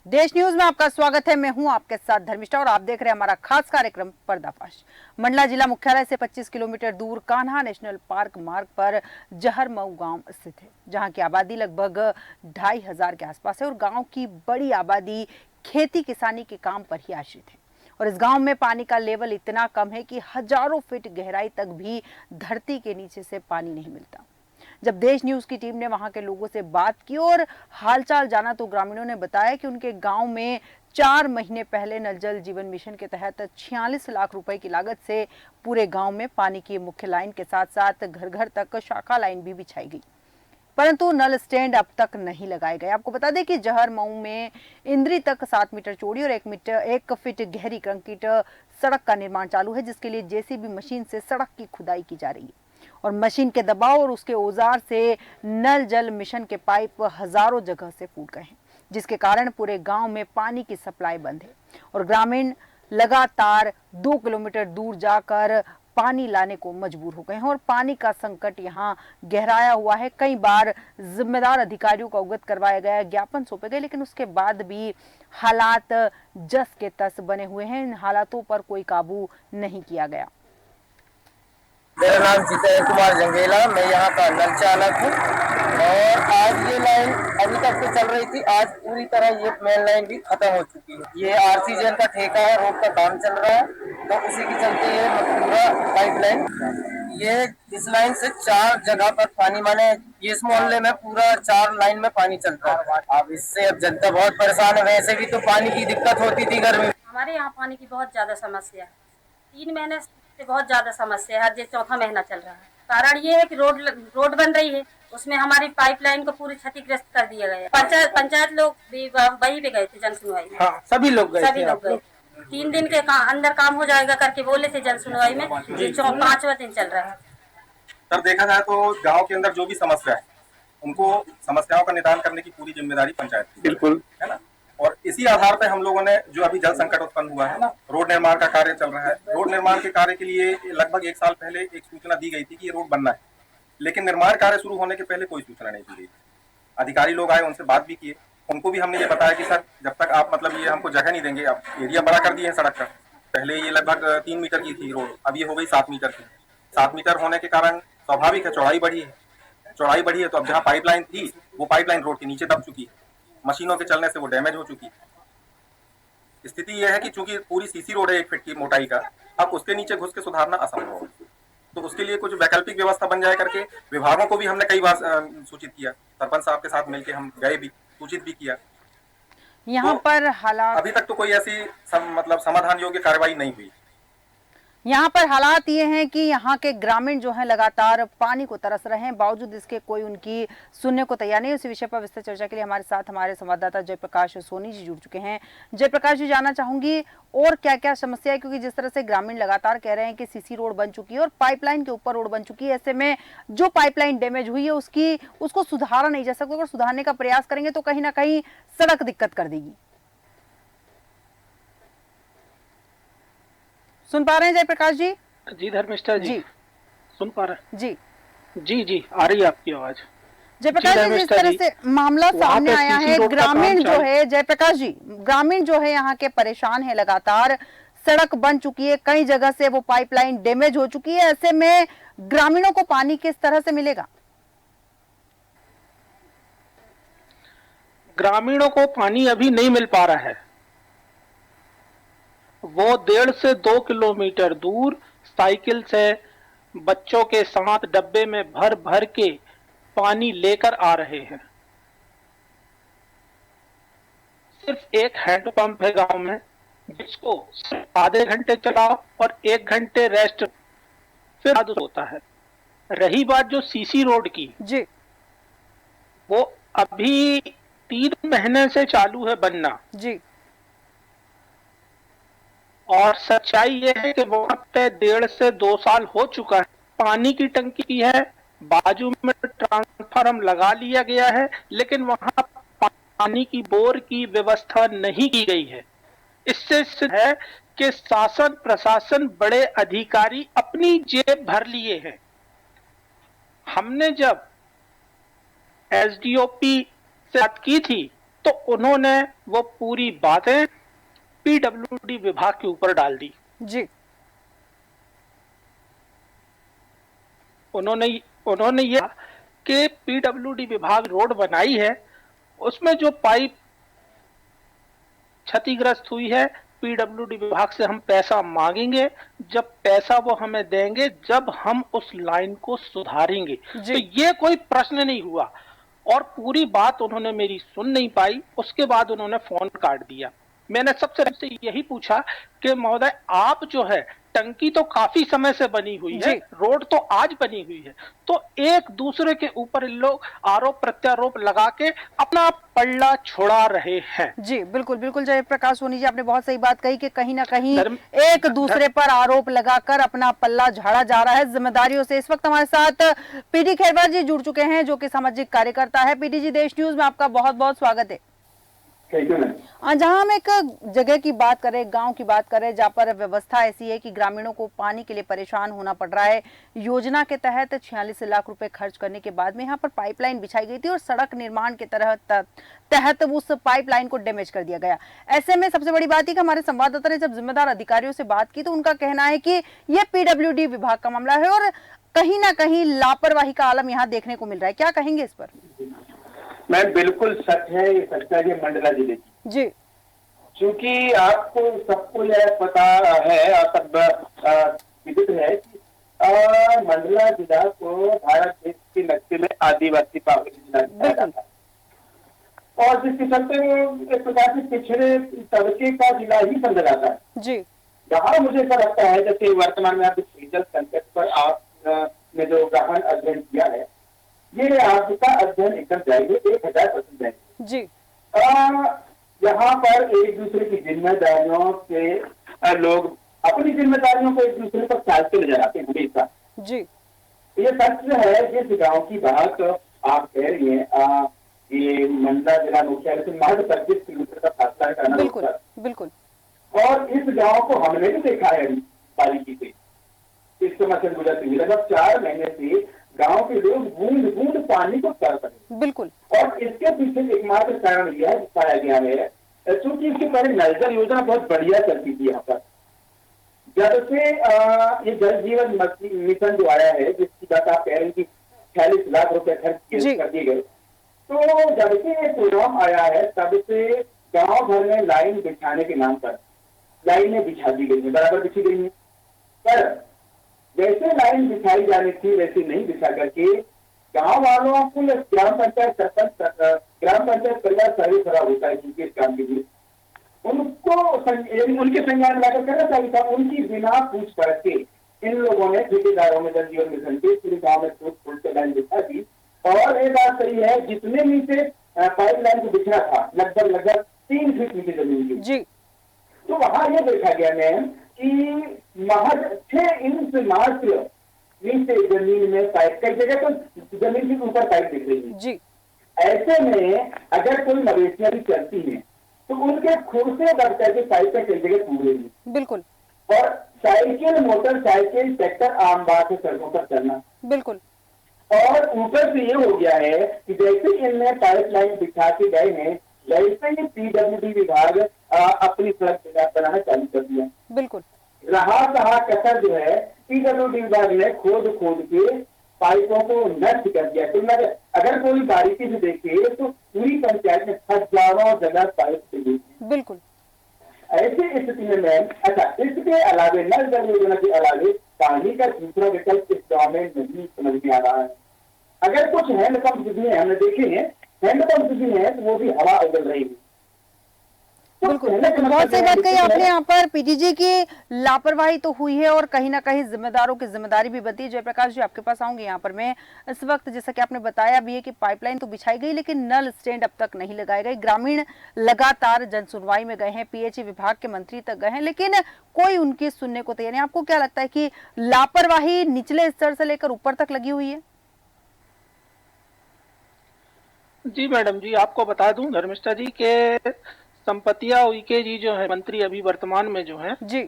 देश न्यूज में आपका स्वागत है। मैं हूं आपके साथ धर्मिष्ठा और आप देख रहे हैं हमारा खास कार्यक्रम पर्दाफाश। मंडला जिला मुख्यालय से 25 किलोमीटर दूर कान्हा नेशनल पार्क मार्ग पर जहरमऊ गांव स्थित है, जहां की आबादी लगभग 2500 के आसपास है और गांव की बड़ी आबादी खेती किसानी के काम पर ही आश्रित है। और इस गांव में पानी का लेवल इतना कम है कि हजारों फीट गहराई तक भी धरती के नीचे से पानी नहीं मिलता। जब देश न्यूज की टीम ने वहां के लोगों से बात की और हालचाल जाना तो ग्रामीणों ने बताया कि उनके गांव में 4 महीने पहले नल जल जीवन मिशन के तहत 46 लाख रुपए की लागत से पूरे गांव में पानी की मुख्य लाइन के साथ साथ घर घर तक शाखा लाइन भी बिछाई गई, परंतु नल स्टैंड अब तक नहीं लगाए गए। आपको बता दें कि जहरमऊ में इंद्री तक 7 मीटर चौड़ी और 1 फीट गहरी कंक्रीट सड़क का निर्माण चालू है, जिसके लिए जेसीबी मशीन से सड़क की खुदाई की जा रही है और मशीन के दबाव और उसके औजार से नल जल मिशन के पाइप हजारों जगह से फूट गए हैं, जिसके कारण पूरे गांव में पानी की सप्लाई बंद है और ग्रामीण लगातार 2 किलोमीटर दूर जाकर पानी लाने को मजबूर हो गए हैं और पानी का संकट यहां गहराया हुआ है। कई बार जिम्मेदार अधिकारियों को अवगत करवाया गया, ज्ञापन सौंपे गए, लेकिन उसके बाद भी हालात जस के तस बने हुए हैं। इन हालातों पर कोई काबू नहीं किया गया। मेरा नाम जितेंद्र कुमार जंगेला, मैं यहाँ का नल चालक हूँ और आज ये लाइन अभी तक तो चल रही थी, आज पूरी तरह ये मेन लाइन भी खत्म हो चुकी है। ये आरसी जैन का ठेका है, रोड का काम चल रहा है, तो उसी के चलते ये पूरा पाइपलाइन, ये इस लाइन से 4 जगह पर पानी, माने ये इस मोहल्ले में पूरा 4 लाइन में पानी चलता है। अब इससे अब जनता बहुत परेशान है। वैसे भी तो पानी की दिक्कत होती थी घर में। हमारे यहाँ पानी की बहुत ज्यादा समस्या है, 3 महीने से बहुत ज्यादा समस्या है। आज ये 4था महीना चल रहा है। कारण ये है कि रोड बन रही है, उसमें हमारी पाइपलाइन को पूरी क्षतिग्रस्त कर दिया गया है। पंचायत लोग भी वहीं पे गए थे जन सुनवाई में। हाँ, सभी लोग गए। 3 दिन के अंदर काम हो जाएगा करके बोले थे जन सुनवाई में, ये 5वां दिन चल रहा है। तब देखा जाए तो गांव के अंदर जो भी समस्या है, उनको समस्याओं का निदान करने की पूरी जिम्मेदारी पंचायत की, बिल्कुल है ना। और इसी आधार पर हम लोगों ने, जो अभी जल संकट उत्पन्न हुआ है ना, रोड निर्माण का कार्य चल रहा है। रोड निर्माण के कार्य के लिए लगभग 1 साल पहले एक सूचना दी गई थी कि ये रोड बनना है, लेकिन निर्माण कार्य शुरू होने के पहले कोई सूचना नहीं दी गई। अधिकारी लोग आए, उनसे बात भी किए, उनको भी हमने ये बताया कि सर जब तक आप मतलब ये हमको जगह नहीं देंगे, आप एरिया बड़ा कर दिए हैं सड़क का। पहले ये लगभग 3 मीटर की थी रोड, अब ये हो गई 7 मीटर की। 7 मीटर होने के कारण स्वाभाविक है चौड़ाई बढ़ी है, तो अब जहाँ पाइपलाइन थी वो पाइपलाइन रोड के नीचे दब चुकी है, मशीनों के चलने से वो डैमेज हो चुकी है। स्थिति यह है कि चूंकि पूरी सीसी रोड है 1 फीट की मोटाई का, अब उसके नीचे घुस के सुधारना असंभव है, तो उसके लिए कुछ वैकल्पिक व्यवस्था बन जाए करके विभागों को भी हमने कई बार सूचित किया। सरपंच साहब के साथ मिलकर हम गए भी, सूचित भी किया। यहाँ तो पर हालात, अभी तक तो कोई ऐसी मतलब समाधान योग्य कार्रवाई नहीं हुई। यहाँ पर हालात ये हैं कि यहाँ के ग्रामीण जो हैं लगातार पानी को तरस रहे हैं, बावजूद इसके कोई उनकी सुनने को तैयार नहीं। इस विषय पर विस्तृत चर्चा के लिए हमारे साथ हमारे संवाददाता जयप्रकाश सोनी जी जुड़ चुके हैं। जयप्रकाश जी, जानना चाहूंगी और क्या क्या समस्या है, क्योंकि जिस तरह से ग्रामीण लगातार कह रहे हैं कि सीसी रोड बन चुकी है और पाइपलाइन के ऊपर रोड बन चुकी है, ऐसे में जो पाइपलाइन डैमेज हुई है उसको सुधारा नहीं जा सकता। अगर सुधारने का प्रयास करेंगे तो कहीं ना कहीं सड़क दिक्कत कर देगी। सुन पा रहे हैं जयप्रकाश जी? जी धर्मिष्ठा जी, सुन पा रहे जी जी आ रही है आपकी आवाज। जयप्रकाश जी, जिस तरह से मामला सामने आया है, ग्रामीण जो है जयप्रकाश जी, ग्रामीण जो है यहाँ के परेशान है, लगातार सड़क बन चुकी है, कई जगह से वो पाइपलाइन डैमेज हो चुकी है, ऐसे में ग्रामीणों को पानी किस तरह से मिलेगा? ग्रामीणों को पानी अभी नहीं मिल पा रहा है। वो 1.5 से 2 किलोमीटर दूर साइकिल से बच्चों के साथ डब्बे में भर भर के पानी लेकर आ रहे हैं। सिर्फ एक हैंडपंप है गांव में, जिसको सिर्फ आधे घंटे चलाओ और 1 घंटे रेस्ट, फिर होता है। रही बात जो सीसी रोड की जी, वो अभी 3 महीने से चालू है बनना जी, और सच्चाई ये है कि वहां पे 1.5 से 2 साल हो चुका है। पानी की टंकी है, बाजू में ट्रांसफार्मर लगा लिया गया है, लेकिन वहां पानी की बोर की व्यवस्था नहीं की गई है। इससे है कि शासन प्रशासन बड़े अधिकारी अपनी जेब भर लिए हैं। हमने जब एसडीओपी से बात की थी तो उन्होंने वो पूरी बातें पीडब्ल्यूडी विभाग के ऊपर डाल दी। जी उन्होंने ये कि पीडब्ल्यूडी विभाग रोड बनाई है, उसमें जो पाइप क्षतिग्रस्त हुई है, पीडब्ल्यूडी विभाग से हम पैसा मांगेंगे, जब पैसा वो हमें देंगे जब हम उस लाइन को सुधारेंगे। तो ये कोई प्रश्न नहीं हुआ और पूरी बात उन्होंने मेरी सुन नहीं पाई। उसके बाद उन्होंने फोन काट दिया। मैंने सबसे पहले यही पूछा कि महोदय, आप जो है टंकी तो काफी समय से बनी हुई है, रोड तो आज बनी हुई है, तो एक दूसरे के ऊपर इन लोग आरोप प्रत्यारोप लगा के अपना पल्ला छुड़ा रहे हैं। जी बिल्कुल बिल्कुल जयप्रकाश सोनी जी, आपने बहुत सही बात कही कि कहीं ना कहीं एक दूसरे पर आरोप लगाकर अपना पल्ला झाड़ा जा रहा है जिम्मेदारियों से। इस वक्त हमारे साथ पीडी खैरवार जी जुड़ चुके हैं, जो कि सामाजिक कार्यकर्ता है। पीडी जी, देश न्यूज में आपका बहुत बहुत स्वागत है। जहां हम एक जगह की बात करें, गांव की बात करें, जहां पर व्यवस्था ऐसी है कि ग्रामीणों को पानी के लिए परेशान होना पड़ रहा है। योजना के तहत 46 लाख रुपए खर्च करने के बाद में यहां पर पाइपलाइन बिछाई गई थी और सड़क निर्माण के तहत उस पाइपलाइन को डैमेज कर दिया गया। ऐसे में सबसे बड़ी बात है कि हमारे संवाददाता ने जब जिम्मेदार अधिकारियों से बात की तो उनका कहना है कि यह पीडब्ल्यूडी विभाग का मामला है और कहीं ना कहीं लापरवाही का आलम यहाँ देखने को मिल रहा है। क्या कहेंगे इस पर? मैम, बिल्कुल सच है, ये सच्चाई है मंडला जिले की जी। क्योंकि आपको सबको यह पता है और सब विदित है कि मंडला जिला को भारत देश के नक्शे में आदिवासी बाहुल्य जिला कहा जाता है और जिसके चलते एक प्रकार से पिछड़े तबके का जिला ही समझा जाता है। जी। यहाँ मुझे ऐसा लगता है जैसे वर्तमान में आप डीजल संकट पर आपने जो गहन अध्ययन किया है, ये आपका अध्ययन एकदम जाएंगे 1000% जाएंगे। जी। यहाँ पर एक दूसरे की जिम्मेदारियों से लोग अपनी जिम्मेदारियों को एक दूसरे पर टालते नजर आते हैं हमेशा। जी। ये सच है। जिस गांव की बात आप कह रही हैं, ये मंडला जिला मुख्यालय से मात्र 25 किलोमीटर का फासला है। बिल्कुल बिल्कुल। और इस गांव को हमने भी देखा है बारीकी से, इस समस्या से गुजरते हुए लगभग 4 महीने से गांव के लोग बूंद बूंद पानी को तर रहे। बिल्कुल। और इसके पीछे एकमात्र कारण यह पाया गया है क्योंकि इसके पहले नल जल योजना बहुत बढ़िया चलती थी यहाँ पर। जब से ये जल जीवन मिशन जो आया है, जिसकी बात आप कह रहे हैं कि 46 लाख रुपए खर्च कर दिए गए, तो जब से ये प्रोग्राम आया है तब से गांव भर में लाइन बिछाने के नाम पर लाइनें बिछा दी गई है, बराबर बिछी गई है। पर जैसे लाइन बिछाई जानी थी वैसे नहीं बिछा करके गांव वालों को ग्राम पंचायत सरपंच, ग्राम पंचायत परिवार सर्वे खराब होता है जिनके इस काम के लिए, उनको उनके संज्ञान लाकर करना चाहिए था। उनकी बिना पूछ परख के इन लोगों ने ठेकेदारों में जल जीवन मिशन के पूरे गाँव में फुट के लाइन बिछा दी। और एक बात सही है, जितने नीचे पाइप लाइन को बिछना था लगभग 3 फीट नीचे जमीन की, जी, तो वहां यह देखा गया मैम कि महज 6 इंच मात्र नीचे जमीन में पाइप, कई जगह तो जमीन के ऊपर पाइप दिख रही है। जी। ऐसे में अगर कोई मवेशियां भी चलती हैं तो उनके खुद से बढ़ करके पाइप कई जगह टूट रही है। बिल्कुल। और साइकिल, मोटरसाइकिल, ट्रैक्टर आम बात है सड़कों पर चलना। बिल्कुल। और ऊपर से ये हो गया है कि जैसे इनने पाइप लाइन बिछा के गए हैं, वैसे ही पीडब्ल्यूडी विभाग अपनी सड़क बनाना चालू कर दिया। बिल्कुल। रहा कसर जो है पीडब्ल्यूडी विभाग ने खोद के पाइपों को नष्ट कर दिया। तो अगर कोई बारीकी से देखे तो पूरी पंचायत में हजारों जगह पाइप चली। बिल्कुल। ऐसी स्थिति में मैम, अच्छा, इसके अलावे नल जल योजना के अलावे पानी का दूसरा विकल्प इस गाँव में नहीं समझ में आ रहा है। अगर कुछ हैंडपंप भी है, हमने देखे हैं हैंडपंप भी है, तो वो भी हवा उगल रही है। बिल्कुल, बहुत सही बात कही आपने यहाँ पर। पीडीजी की लापरवाही तो हुई है और कहीं ना कहीं जिम्मेदारों की जिम्मेदारी भी बनती है। जयप्रकाश जी, आपके पास आऊंगी यहाँ पर मैं। इस वक्त जैसा कि आपने बताया भी है कि पाइपलाइन तो बिछाई गई लेकिन नल स्टैंड अब तक नहीं लगाए गए। ग्रामीण लगातार जन सुनवाई में गए हैं, पीएचई विभाग के मंत्री तक गए हैं, लेकिन कोई उनकी सुनने को तैयार नहीं। आपको क्या लगता है कि लापरवाही निचले स्तर से लेकर ऊपर तक लगी हुई है? जी मैडम जी, आपको बता दूं धर्मिष्ठा जी के संपतिया उइके जी जो है मंत्री अभी वर्तमान में जो है जी,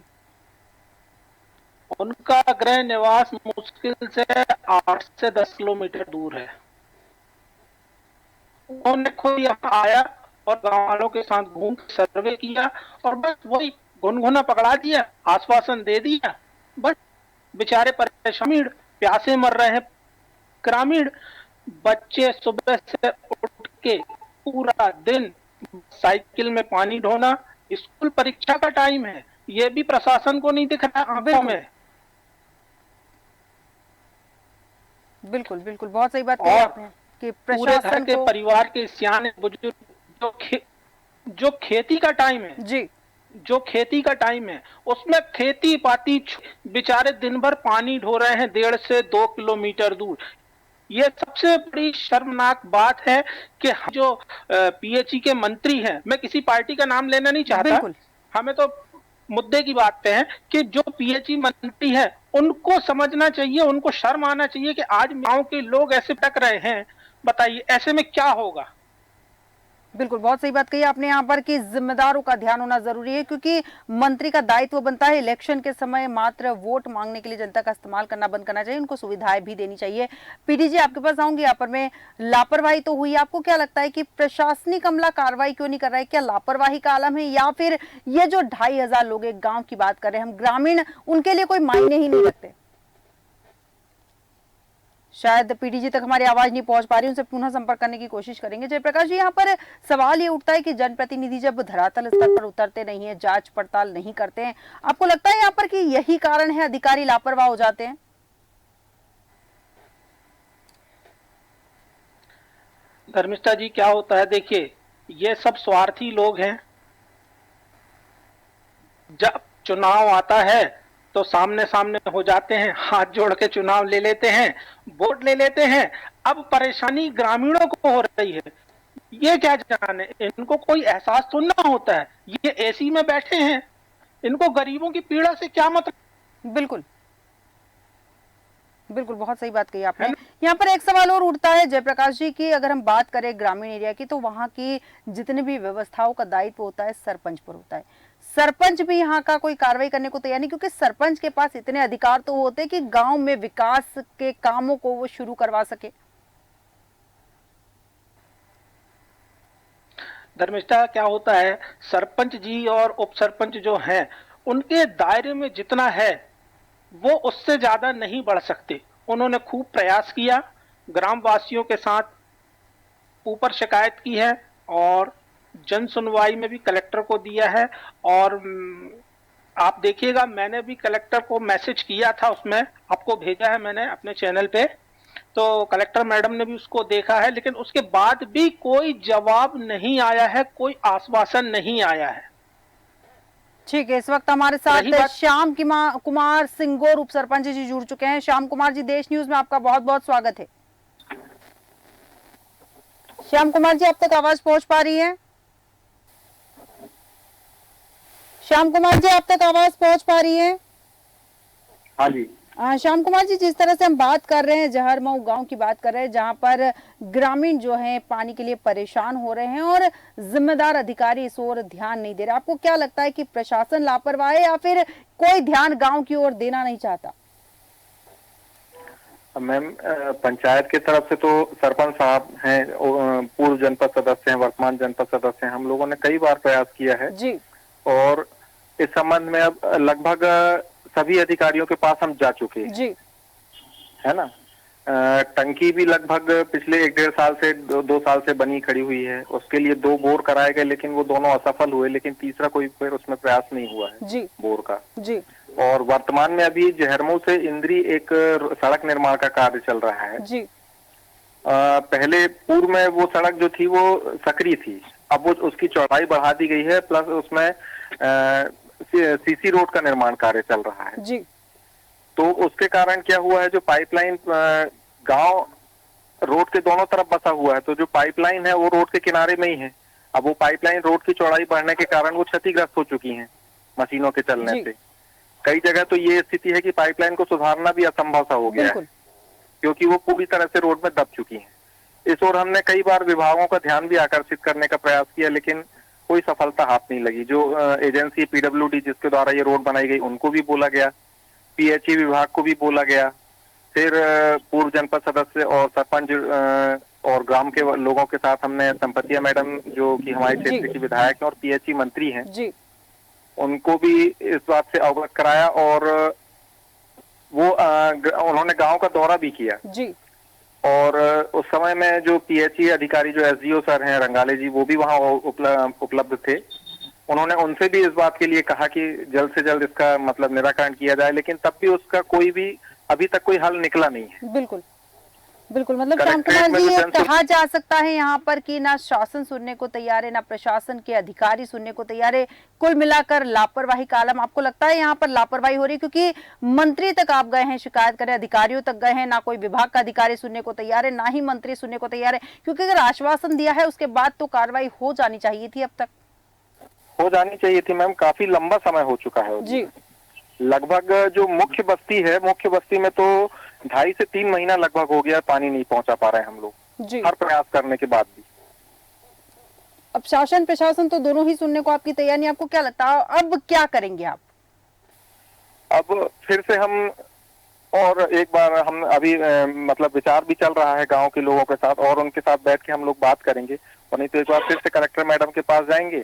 उनका गृह निवास मुश्किल से 8 से 10 किलोमीटर दूर है। उन्होंने खुद यहाँ आया और गांव वालों के साथ घूम सर्वे किया और बस वही गुनगुना पकड़ा दिया, आश्वासन दे दिया, बस बेचारे परेशान, प्यासे मर रहे हैं ग्रामीण। बच्चे सुबह से उठ के पूरा दिन साइकिल में पानी ढोना, स्कूल परीक्षा का टाइम है, ये भी प्रशासन को नहीं दिख रहा आंखों में। बिल्कुल बिल्कुल, बहुत सही बात कही और आपने कि पूरे घर प्रशासन के को परिवार के सियाने बुजुर्ग जो खेती का टाइम है, जी जो खेती का टाइम है उसमें खेती पाती बेचारे दिन भर पानी ढो रहे हैं 1.5 से 2 किलोमीटर दूर। ये सबसे बड़ी शर्मनाक बात है कि जो पीएचई के मंत्री हैं, मैं किसी पार्टी का नाम लेना नहीं चाहता, बिल्कुल हमें तो मुद्दे की बात पे है कि जो पीएचई मंत्री है उनको समझना चाहिए, उनको शर्म आना चाहिए कि आज गांव के लोग ऐसे भटक रहे हैं। बताइए ऐसे में क्या होगा। बिल्कुल, बहुत सही बात कही आपने यहाँ पर कि जिम्मेदारों का ध्यान होना जरूरी है, क्योंकि मंत्री का दायित्व बनता है इलेक्शन के समय मात्र वोट मांगने के लिए जनता का इस्तेमाल करना बंद करना चाहिए, उनको सुविधाएं भी देनी चाहिए। पीडी जी, आपके पास आऊंगी। यहाँ पर में लापरवाही तो हुई, आपको क्या लगता है कि प्रशासनिक अमला कार्रवाई क्यों नहीं कर रहा है? क्या लापरवाही का आलम है, या फिर ये जो 2500 लोग एक गाँव की बात कर रहे हैं हम ग्रामीण, उनके लिए कोई मायने ही नहीं रखते? शायद पीडीजी तक हमारी आवाज नहीं पहुंच पा रही, उनसे पुनः संपर्क करने की कोशिश करेंगे। जयप्रकाश जी, यहाँ पर सवाल ये उठता है कि जनप्रतिनिधि जब धरातल स्तर पर उतरते नहीं है, जांच पड़ताल नहीं करते हैं, आपको लगता है यहाँ पर कि यही कारण है अधिकारी लापरवाह हो जाते हैं? धर्मिष्ठा जी, क्या होता है, देखिए ये सब स्वार्थी लोग हैं। जब चुनाव आता है तो सामने सामने हो जाते हैं, हाथ जोड़ के चुनाव ले लेते हैं, वोट ले लेते हैं। अब परेशानी ग्रामीणों को हो रही है, ये क्या जाने, इनको कोई एहसास तो ना होता है, ये एसी में बैठे हैं, इनको गरीबों की पीड़ा से क्या मतलब। बिल्कुल बिल्कुल, बहुत सही बात कही आपने। यहाँ पर एक सवाल और उठता है जयप्रकाश जी की, अगर हम बात करें ग्रामीण एरिया की, तो वहाँ की जितने भी व्यवस्थाओं का दायित्व होता है सरपंच पर होता है। सरपंच भी यहाँ का कोई कार्रवाई करने को तैयार नहीं, क्योंकि सरपंच के पास इतने अधिकार तो होते कि गांव में विकास के कामों को वो शुरू करवा सके। धर्मिष्ठा, क्या होता है, सरपंच जी और उप सरपंच जो हैं, उनके दायरे में जितना है वो उससे ज्यादा नहीं बढ़ सकते। उन्होंने खूब प्रयास किया, ग्रामवासियों के साथ ऊपर शिकायत की है और जन सुनवाई में भी कलेक्टर को दिया है। और आप देखिएगा, मैंने भी कलेक्टर को मैसेज किया था, उसमें आपको भेजा है मैंने अपने चैनल पे, तो कलेक्टर मैडम ने भी उसको देखा है, लेकिन उसके बाद भी कोई जवाब नहीं आया है, कोई आश्वासन नहीं आया है। ठीक है, इस वक्त हमारे साथ श्याम कुमार सिंगोर उप सरपंच जी जुड़ चुके हैं। श्याम कुमार जी, देश न्यूज में आपका बहुत बहुत स्वागत है। श्याम कुमार जी, आप तक आवाज पहुंच पा रही है? श्याम कुमार जी, आप तक आवाज पहुंच पा रही है? हाँ जी। श्याम कुमार जी, जिस तरह से हम बात कर रहे हैं, जहरमऊ गांव की बात कर रहे हैं, जहां पर ग्रामीण जो हैं पानी के लिए परेशान हो रहे हैं और जिम्मेदार अधिकारी इस ओर ध्यान नहीं दे रहे, आपको क्या लगता है कि प्रशासन लापरवाह है या फिर कोई ध्यान गांव की ओर देना नहीं चाहता? मैम, पंचायत की तरफ से तो सरपंच साहब हैं, पूर्व जनपद सदस्य हैं, वर्तमान जनपद सदस्य हैं, हम लोगों ने कई बार प्रयास किया है जी। और इस संबंध में अब लगभग सभी अधिकारियों के पास हम जा चुके हैं जी, है ना। टंकी भी लगभग पिछले 1-1.5 साल से 2 साल से बनी खड़ी हुई है, उसके लिए 2 बोर कराए गए, लेकिन वो दोनों असफल हुए, लेकिन तीसरा कोई फिर उसमें प्रयास नहीं हुआ है जी, बोर का जी। और वर्तमान में अभी जहरमऊ से इंद्री एक सड़क निर्माण का कार्य चल रहा है जी। पहले पूर्व में वो सड़क जो थी वो सकरी थी, अब वो उसकी चौड़ाई बढ़ा दी गई है, प्लस उसमें सीसी रोड का निर्माण कार्य चल रहा है जी। तो उसके कारण क्या हुआ है, जो पाइपलाइन गांव रोड के दोनों तरफ बसा हुआ है, तो जो पाइपलाइन है वो रोड के किनारे में ही है। अब वो पाइपलाइन रोड की चौड़ाई बढ़ने के कारण वो क्षतिग्रस्त हो चुकी हैं मशीनों के चलने से। कई जगह तो ये स्थिति है कि पाइपलाइन को सुधारना भी असंभव सा हो गया है, क्योंकि वो पूरी तरह से रोड में दब चुकी है। इस ओर हमने कई बार विभागों का ध्यान भी आकर्षित करने का प्रयास किया, लेकिन कोई सफलता हाथ नहीं लगी। जो एजेंसी पीडब्ल्यूडी जिसके द्वारा ये रोड बनाई गई, उनको भी बोला गया, पीएचई विभाग को भी बोला गया, फिर पूर्व जनपद सदस्य और सरपंच और ग्राम के लोगों के साथ हमने संपतिया मैडम जो कि हमारे क्षेत्र की विधायक हैं और पीएचई मंत्री हैं जी उनको भी इस बात से अवगत कराया और वो उन्होंने गांव का दौरा भी किया जी। और उस समय में जो पीएचई अधिकारी जो एसडीओ सर हैं रंगाले जी वो भी वहां उपलब्ध थे। उन्होंने उनसे भी इस बात के लिए कहा कि जल्द से जल्द इसका मतलब निराकरण किया जाए, लेकिन तब भी उसका कोई भी अभी तक कोई हल निकला नहीं है। बिल्कुल बिल्कुल, मतलब श्याम कुमार जी ये कहा जा सकता है यहाँ पर कि ना शासन सुनने को तैयार है, ना प्रशासन के अधिकारी सुनने को तैयार है, कुल मिलाकर लापरवाही का आलम। आपको लगता है यहाँ पर लापरवाही हो रही है? क्योंकि मंत्री तक आप गए हैं शिकायत करें, अधिकारियों तक गए हैं, ना कोई विभाग का अधिकारी सुनने को तैयार है, ना ही मंत्री सुनने को तैयार है। क्योंकि अगर आश्वासन दिया है उसके बाद तो कार्रवाई हो जानी चाहिए थी, अब तक हो जानी चाहिए थी मैम। काफी लंबा समय हो चुका है जी। लगभग जो मुख्य बस्ती है, मुख्य बस्ती में तो 2.5 से 3 महीना लगभग हो गया, पानी नहीं पहुंचा पा रहे हैं हम लोग हर प्रयास करने के बाद भी। अब शासन प्रशासन तो दोनों ही सुनने को आपकी तैयार नहीं। आपको क्या लगता है अब क्या करेंगे आप? अब फिर से हम और एक बार हम अभी मतलब विचार भी चल रहा है गांव के लोगों के साथ और उनके साथ बैठ के हम लोग बात करेंगे, और नहीं तो एक बार फिर से कलेक्टर मैडम के पास जाएंगे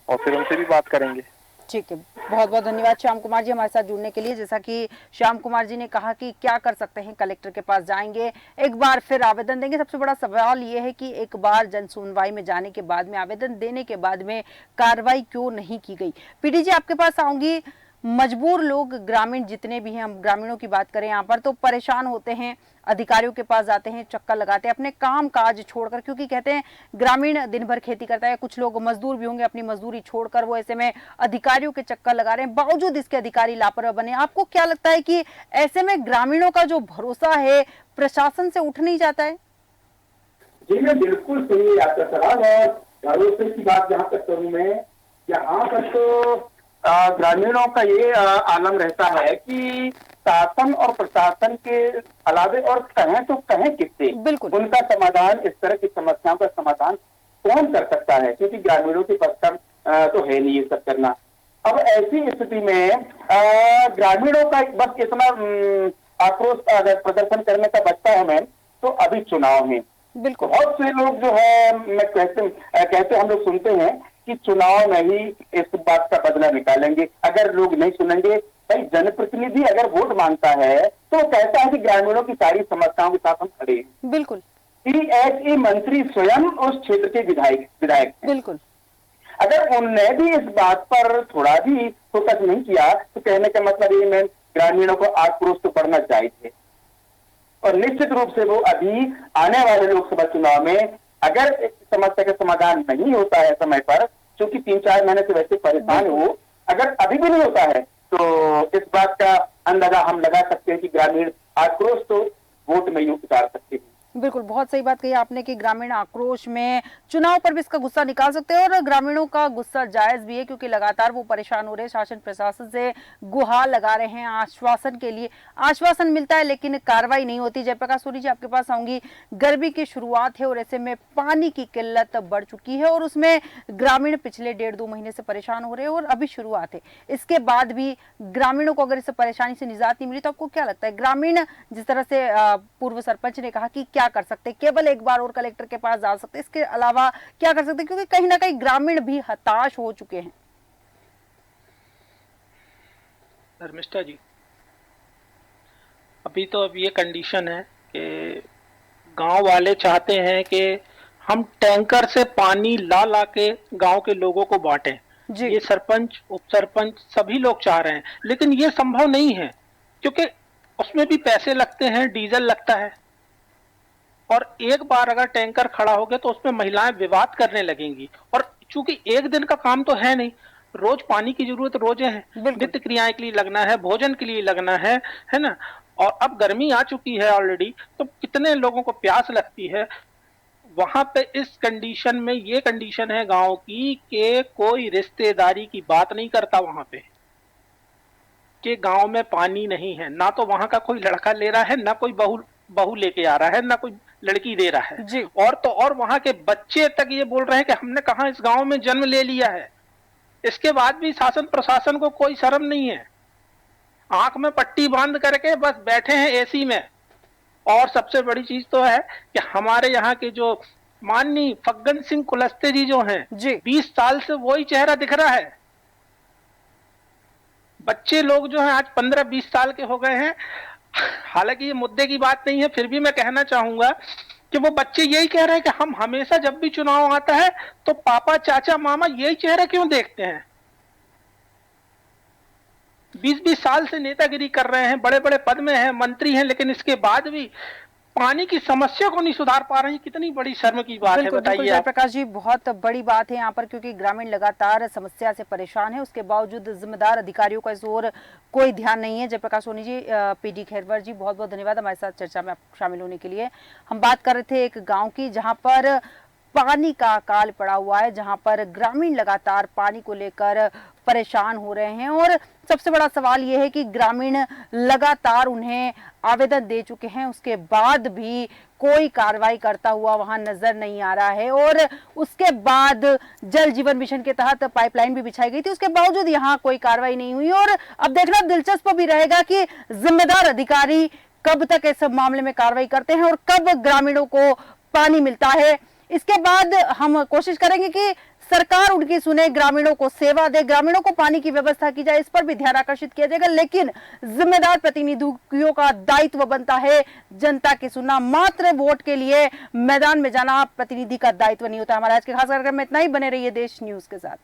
और फिर उनसे भी बात करेंगे। ठीक है, बहुत बहुत धन्यवाद श्याम कुमार जी हमारे साथ जुड़ने के लिए। जैसा कि श्याम कुमार जी ने कहा कि क्या कर सकते हैं, कलेक्टर के पास जाएंगे, एक बार फिर आवेदन देंगे। सबसे बड़ा सवाल ये है कि एक बार जन सुनवाई में जाने के बाद में, आवेदन देने के बाद में कार्रवाई क्यों नहीं की गई? पीडी जी आपके पास आऊंगी। मजबूर लोग ग्रामीण जितने भी हैं, हम ग्रामीणों की बात करें यहाँ पर, तो परेशान होते हैं, अधिकारियों के पास जाते हैं, चक्कर लगाते हैं अपने काम काज छोड़कर, क्योंकि कहते हैं ग्रामीण दिन भर खेती करता है, कुछ लोग मजदूर भी होंगे, अपनी मजदूरी छोड़कर वो ऐसे में अधिकारियों के चक्कर लगा रहे हैं, बावजूद इसके अधिकारी लापरवाह बने। आपको क्या लगता है कि ऐसे में ग्रामीणों का जो भरोसा है प्रशासन से उठ नहीं जाता है? जी मैं बिल्कुल सही आपका सवाल है। भरोसे की बात जहाँ तक करूँ मैं, यहाँ पर तो ग्रामीणों का ये आलम रहता है कि शासन और प्रशासन के अलावे और कहें तो कहें किससे, बिल्कुल उनका समाधान, इस तरह की समस्याओं का समाधान कौन कर सकता है, क्योंकि ग्रामीणों के बस का तो है नहीं ये सब करना। अब ऐसी स्थिति में ग्रामीणों का बस इतना आक्रोश प्रदर्शन करने का बचता है मैम, तो अभी चुनाव है। बहुत से लोग जो है मैं कहते हम लोग सुनते हैं कि चुनाव में ही इस बात का बदला निकालेंगे। अगर लोग नहीं सुनेंगे, भाई जनप्रतिनिधि अगर वोट मांगता है तो कहता है कि ग्रामीणों की सारी समस्याओं के साथ हम खड़े हैं। बिल्कुल पीएचई मंत्री स्वयं उस क्षेत्र के विधायक हैं। बिल्कुल, अगर उनने भी इस बात पर थोड़ा भी फोकस नहीं किया तो कहने का मतलब ये मैं ग्रामीणों को आक्रोश तो बढ़ना चाहिए। और निश्चित रूप से वो अभी आने वाले लोकसभा चुनाव में अगर समस्या का समाधान नहीं होता है समय पर, क्योंकि 3-4 महीने से वैसे परेशान हो, अगर अभी भी नहीं होता है तो इस बात का अंदाजा हम लगा सकते हैं कि ग्रामीण आक्रोश तो वोट में ही उतार सकते हैं। बिल्कुल, बहुत सही बात कही आपने कि ग्रामीण आक्रोश में चुनाव पर भी इसका गुस्सा निकाल सकते हैं, और ग्रामीणों का गुस्सा जायज भी है क्योंकि लगातार वो परेशान हो रहे हैं, शासन प्रशासन से गुहार लगा रहे हैं आश्वासन के लिए। आश्वासन मिलता है लेकिन कार्रवाई नहीं होती। जयप्रकाश सूरी जी आपके पास आऊंगी। गर्मी की शुरुआत है और ऐसे में पानी की किल्लत बढ़ चुकी है और उसमें ग्रामीण पिछले 1.5-2 महीने से परेशान हो रहे हैं और अभी शुरुआत है, इसके बाद भी ग्रामीणों को अगर इस परेशानी से निजात नहीं मिली तो आपको क्या लगता है ग्रामीण, जिस तरह से पूर्व सरपंच ने कहा कि क्या कर सकते, केवल एक बार और कलेक्टर के पास जा सकते, इसके अलावा क्या कर सकते, क्योंकि कहीं ना कहीं ग्रामीण भी हताश हो चुके हैं? धर्मिष्ठा जी, अभी तो अब ये कंडीशन है कि गांव वाले चाहते हैं कि हम टैंकर से पानी ला ला के गांव के लोगों को बांटें। ये सरपंच, उप सरपंच सभी लोग चाह रहे हैं, लेकिन ये संभव नहीं है क्योंकि उसमें भी पैसे लगते हैं, डीजल लगता है, और एक बार अगर टैंकर खड़ा हो गया तो उसमें महिलाएं विवाद करने लगेंगी। और चूंकि एक दिन का काम तो है नहीं, रोज पानी की जरूरत रोजे है, नित्य क्रियाएं के लिए लगना है, भोजन के लिए लगना है ना। और अब गर्मी आ चुकी है ऑलरेडी, तो कितने लोगों को प्यास लगती है। वहां पे इस कंडीशन में ये कंडीशन है गांव की कि कोई रिश्तेदारी की बात नहीं करता वहां पे, कि गांव में पानी नहीं है, ना तो वहां का कोई लड़का ले रहा है, ना कोई बहू लेके आ रहा है, ना कोई लड़की दे रहा है जी। और तो और वहां के बच्चे तक ये बोल रहे हैं कि हमने कहा इस गांव में जन्म ले लिया है। इसके बाद भी शासन प्रशासन को कोई शर्म नहीं है, आंख में पट्टी बांध करके बस बैठे हैं एसी में और सबसे बड़ी चीज तो है कि हमारे यहाँ के जो माननीय फग्गन सिंह कुलस्ते जी जो हैं जी 20 साल से वही चेहरा दिख रहा है। बच्चे लोग जो हैं आज 15-20 साल के हो गए हैं। हालांकि ये मुद्दे की बात नहीं है, फिर भी मैं कहना चाहूंगा कि वो बच्चे यही कह रहे हैं कि हम हमेशा जब भी चुनाव आता है तो पापा चाचा मामा यही चेहरा क्यों देखते हैं। 20-20 साल से नेतागिरी कर रहे हैं, बड़े बड़े पद में हैं, मंत्री हैं, लेकिन इसके बाद भी पानी की समस्या को नहीं सुधार पा रहे हैं। कितनी बड़ी शर्म की बात है, बताइए आप। प्रकाश जी, बहुत बड़ी बात है यहाँ पर, क्योंकि ग्रामीण लगातार समस्या से परेशान है, उसके बावजूद जिम्मेदार अधिकारियों का इस ओर कोई ध्यान नहीं है। जयप्रकाश सोनी जी, पीडी खैरवर जी, बहुत बहुत धन्यवाद हमारे साथ चर्चा में शामिल होने के लिए। हम बात कर रहे थे एक गाँव की जहाँ पर पानी का अकाल पड़ा हुआ है, जहां पर ग्रामीण लगातार पानी को लेकर परेशान हो रहे हैं और सबसे बड़ा सवाल यह है कि ग्रामीण लगातार उन्हें आवेदन दे चुके हैं, उसके बाद भी कोई कार्रवाई करता हुआ वहां नजर नहीं आ रहा है। और उसके बाद जल जीवन मिशन के तहत पाइपलाइन भी बिछाई गई थी, उसके बावजूद यहां कोई कार्रवाई नहीं हुई। और अब देखना दिलचस्प भी रहेगा कि जिम्मेदार अधिकारी कब तक इस मामले में कार्रवाई करते हैं और कब ग्रामीणों को पानी मिलता है। इसके बाद हम कोशिश करेंगे कि सरकार उनकी सुने, ग्रामीणों को सेवा दे, ग्रामीणों को पानी की व्यवस्था की जाए, इस पर भी ध्यान आकर्षित किया जाएगा। लेकिन जिम्मेदार प्रतिनिधियों का दायित्व बनता है जनता की सुनना। मात्र वोट के लिए मैदान में जाना प्रतिनिधि का दायित्व नहीं होता। हमारा आज के खास कार्यक्रम में इतना ही। बने रहिए देश न्यूज के साथ।